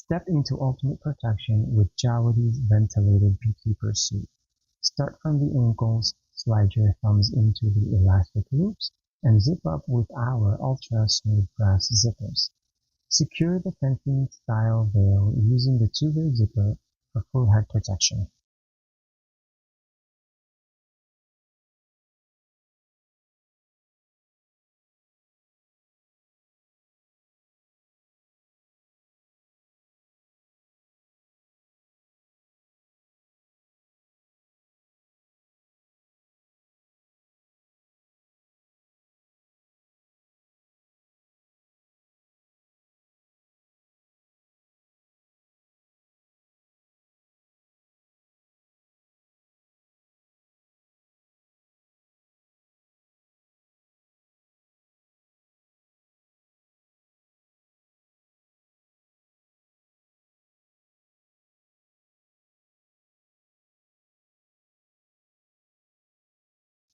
Step into ultimate protection with Jawadis Ventilated Beekeeper Suit. Start from the ankles, slide your thumbs into the elastic loops, and zip up with our ultra-smooth brass zippers. Secure the fencing-style veil using the two-way zipper for full head protection.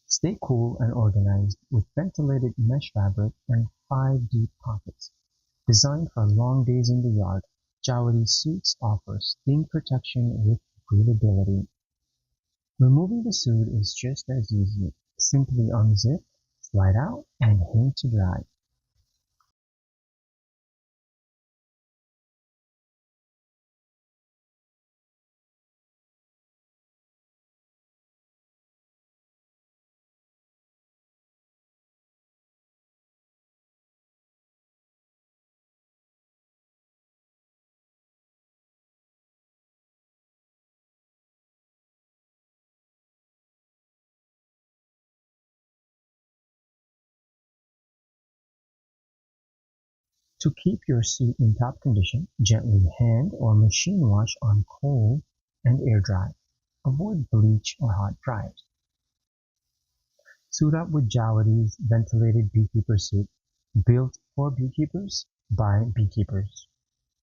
Stay cool and organized with ventilated mesh fabric and 5 deep pockets. Designed for long days in the yard, Jawadis suits offer sting protection with breathability. Removing the suit is just as easy. Simply unzip, slide out, and hang to dry. To keep your suit in top condition, gently hand or machine wash on cold and air dry. Avoid bleach or hot dryers. Suit up with Jawadis Ventilated Beekeeper Suit, built for beekeepers by beekeepers.